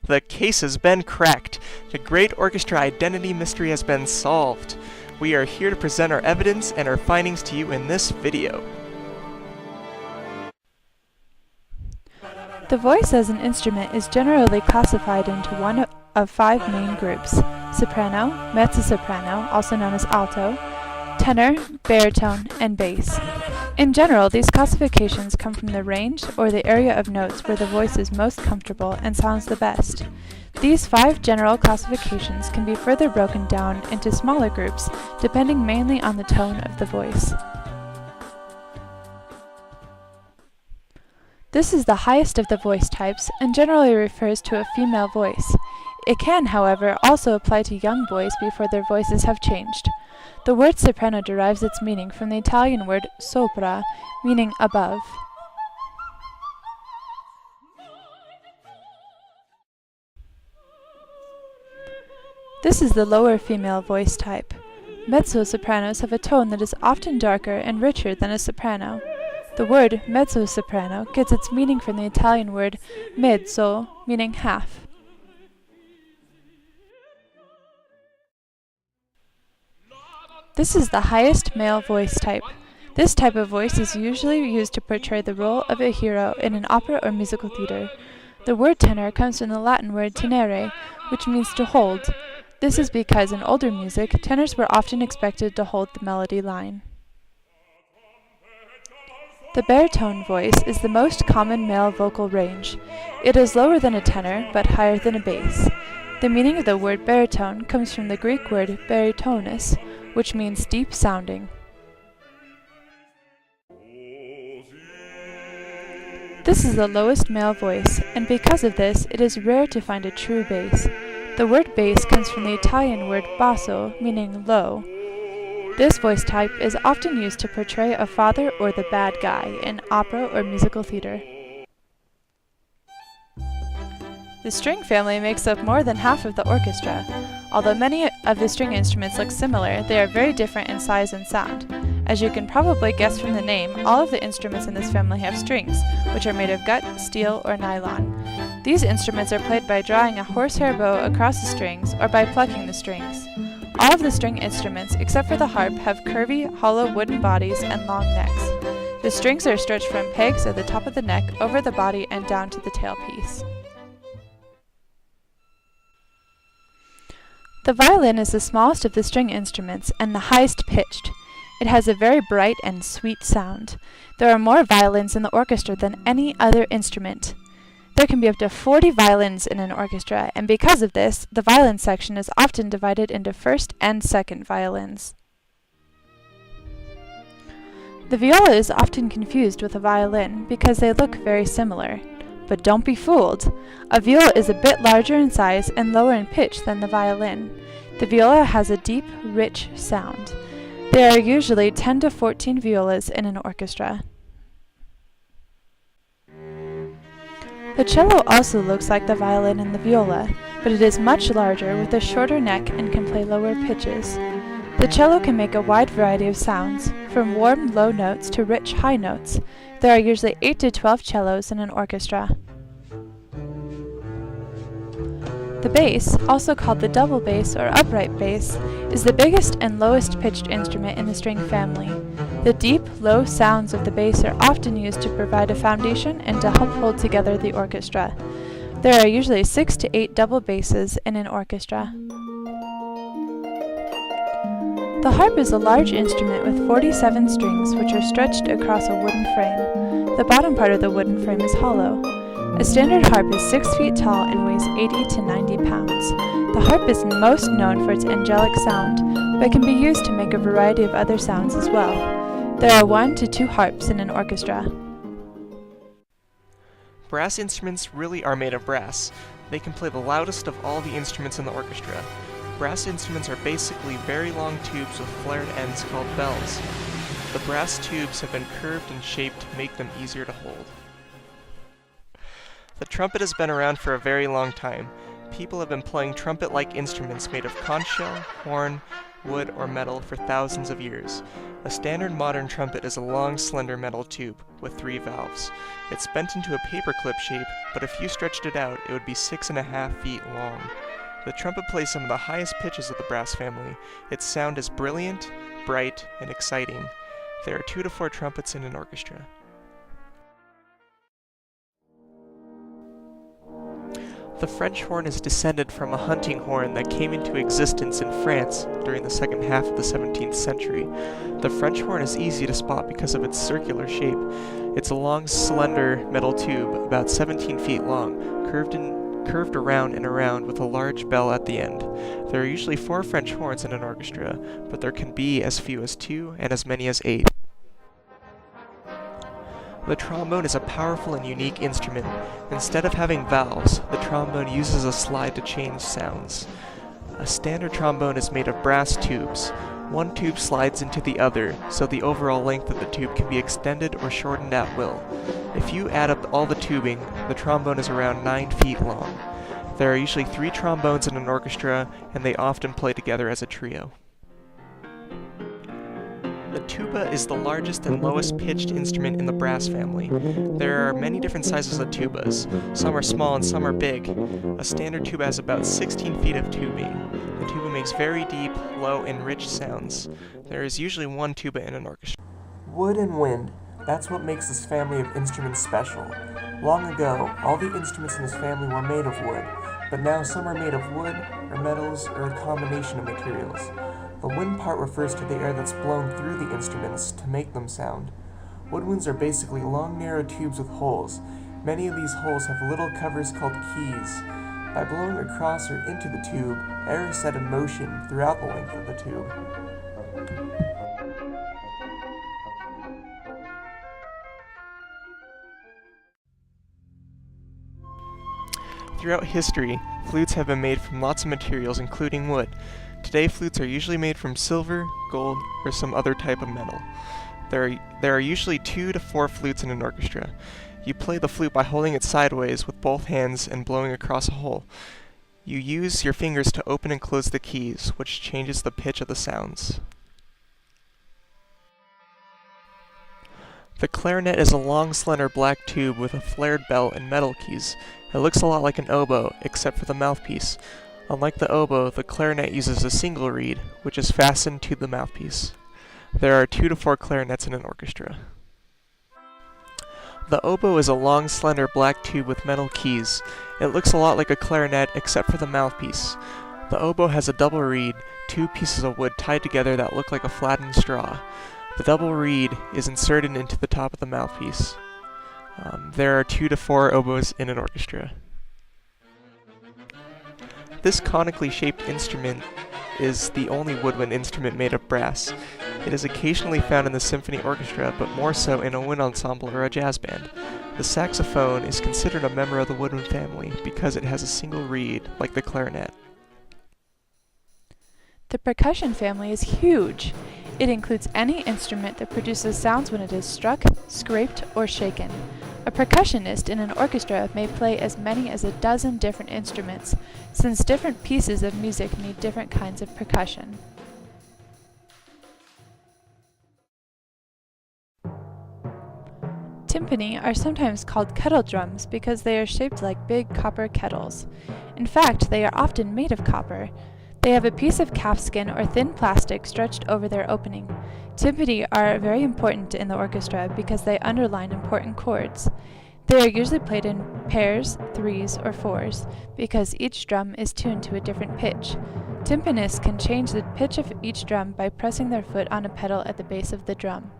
The case has been cracked. The great orchestra identity mystery has been solved. We are here to present our evidence and our findings to you in this video. The voice as an instrument is generally classified into one of five main groups: soprano, mezzo-soprano, also known as alto, tenor, baritone, and bass. In general, these classifications come from the range or the area of notes where the voice is most comfortable and sounds the best. These five general classifications can be further broken down into smaller groups, depending mainly on the tone of the voice. This is the highest of the voice types and generally refers to a female voice. It can, however, also apply to young boys before their voices have changed. The word soprano derives its meaning from the Italian word sopra, meaning above. This is the lower female voice type. Mezzo-sopranos have a tone that is often darker and richer than a soprano. The word mezzo-soprano gets its meaning from the Italian word mezzo, meaning half. This is the highest male voice type. This type of voice is usually used to portray the role of a hero in an opera or musical theater. The word tenor comes from the Latin word tenere, which means to hold. This is because in older music, tenors were often expected to hold the melody line. The baritone voice is the most common male vocal range. It is lower than a tenor, but higher than a bass. The meaning of the word baritone comes from the Greek word baritonus, which means deep sounding. This is the lowest male voice, and because of this, it is rare to find a true bass. The word bass comes from the Italian word basso, meaning low. This voice type is often used to portray a father or the bad guy in opera or musical theater. The string family makes up more than half of the orchestra. Although many of the string instruments look similar, they are very different in size and sound. As you can probably guess from the name, all of the instruments in this family have strings, which are made of gut, steel, or nylon. These instruments are played by drawing a horsehair bow across the strings or by plucking the strings. All of the string instruments, except for the harp, have curvy, hollow wooden bodies and long necks. The strings are stretched from pegs at the top of the neck over the body and down to the tailpiece. The violin is the smallest of the string instruments and the highest pitched. It has a very bright and sweet sound. There are more violins in the orchestra than any other instrument. There can be up to 40 violins in an orchestra, and because of this, the violin section is often divided into first and second violins. The viola is often confused with a violin because they look very similar. But don't be fooled. A viola is a bit larger in size and lower in pitch than the violin. The viola has a deep, rich sound. There are usually 10 to 14 violas in an orchestra. The cello also looks like the violin and the viola, but it is much larger with a shorter neck and can play lower pitches. The cello can make a wide variety of sounds, from warm, low notes to rich, high notes. There are usually 8 to 12 cellos in an orchestra. The bass, also called the double bass or upright bass, is the biggest and lowest pitched instrument in the string family. The deep, low sounds of the bass are often used to provide a foundation and to help hold together the orchestra. There are usually 6 to 8 double basses in an orchestra. The harp is a large instrument with 47 strings which are stretched across a wooden frame. The bottom part of the wooden frame is hollow. A standard harp is 6 feet tall and weighs 80 to 90 pounds. The harp is most known for its angelic sound, but can be used to make a variety of other sounds as well. There are 1 to 2 harps in an orchestra. Brass instruments really are made of brass. They can play the loudest of all the instruments in the orchestra. Brass instruments are basically very long tubes with flared ends called bells. The brass tubes have been curved and shaped to make them easier to hold. The trumpet has been around for a very long time. people have been playing trumpet-like instruments made of conch shell, horn, wood, or metal for thousands of years. A standard modern trumpet is a long, slender metal tube with 3 valves. It's bent into a paperclip shape, but if you stretched it out, it would be 6.5 feet long. The trumpet plays some of the highest pitches of the brass family. Its sound is brilliant, bright, and exciting. There are 2 to 4 trumpets in an orchestra. The French horn is descended from a hunting horn that came into existence in France during the second half of the 17th century. The French horn is easy to spot because of its circular shape. It's a long, slender metal tube, about 17 feet long, curved around and around with a large bell at the end. There are usually 4 French horns in an orchestra, but there can be as few as 2 and as many as 8. The trombone is a powerful and unique instrument. Instead of having valves, the trombone uses a slide to change sounds. A standard trombone is made of brass tubes. One tube slides into the other, so the overall length of the tube can be extended or shortened at will. If you add up all the tubing, the trombone is around 9 feet long. There are usually 3 trombones in an orchestra, and they often play together as a trio. The tuba is the largest and lowest pitched instrument in the brass family. There are many different sizes of tubas. Some are small and some are big. A standard tuba has about 16 feet of tubing. The tuba makes very deep, low, and rich sounds. There is usually 1 tuba in an orchestra. Wood and wind, that's what makes this family of instruments special. Long ago, all the instruments in this family were made of wood, but now some are made of wood, or metals, or a combination of materials. The wind part refers to the air that's blown through the instruments to make them sound. Woodwinds are basically long, narrow tubes with holes. Many of these holes have little covers called keys. By blowing across or into the tube, air is set in motion throughout the length of the tube. Throughout history, flutes have been made from lots of materials, including wood. Today, flutes are usually made from silver, gold, or some other type of metal. There are usually 2 to 4 flutes in an orchestra. You play the flute by holding it sideways with both hands and blowing across a hole. You use your fingers to open and close the keys, which changes the pitch of the sounds. The clarinet is a long, slender black tube with a flared bell and metal keys. It looks a lot like an oboe, except for the mouthpiece. Unlike the oboe, the clarinet uses a single reed, which is fastened to the mouthpiece. There are 2 to 4 clarinets in an orchestra. The oboe is a long, slender black tube with metal keys. It looks a lot like a clarinet, except for the mouthpiece. The oboe has a double reed, 2 pieces of wood tied together that look like a flattened straw. The double reed is inserted into the top of the mouthpiece. There are 2 to 4 oboes in an orchestra. This conically shaped instrument is the only woodwind instrument made of brass. It is occasionally found in the symphony orchestra, but more so in a wind ensemble or a jazz band. The saxophone is considered a member of the woodwind family because it has a single reed, like the clarinet. The percussion family is huge. It includes any instrument that produces sounds when it is struck, scraped, or shaken. A percussionist in an orchestra may play as many as a dozen different instruments, since different pieces of music need different kinds of percussion. Timpani are sometimes called kettle drums because they are shaped like big copper kettles. In fact, they are often made of copper. They have a piece of calfskin or thin plastic stretched over their opening. Timpani are very important in the orchestra because they underline important chords. They are usually played in pairs, 3s, or 4s because each drum is tuned to a different pitch. Timpanists can change the pitch of each drum by pressing their foot on a pedal at the base of the drum.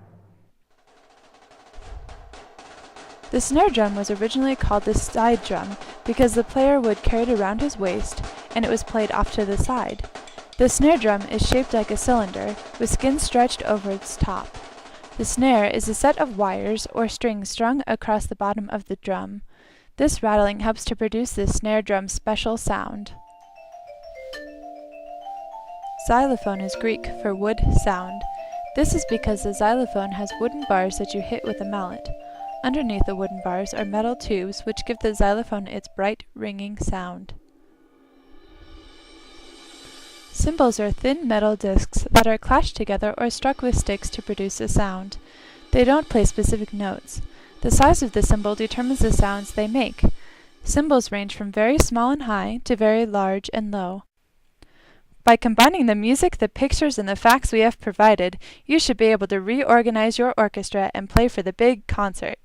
The snare drum was originally called the side drum because the player would carry it around his waist and it was played off to the side. The snare drum is shaped like a cylinder, with skin stretched over its top. The snare is a set of wires or strings strung across the bottom of the drum. This rattling helps to produce the snare drum's special sound. Xylophone is Greek for wood sound. This is because the xylophone has wooden bars that you hit with a mallet. Underneath the wooden bars are metal tubes which give the xylophone its bright, ringing sound. Cymbals are thin metal discs that are clashed together or struck with sticks to produce a sound. They don't play specific notes. The size of the cymbal determines the sounds they make. Cymbals range from very small and high to very large and low. By combining the music, the pictures, and the facts we have provided, you should be able to reorganize your orchestra and play for the big concert.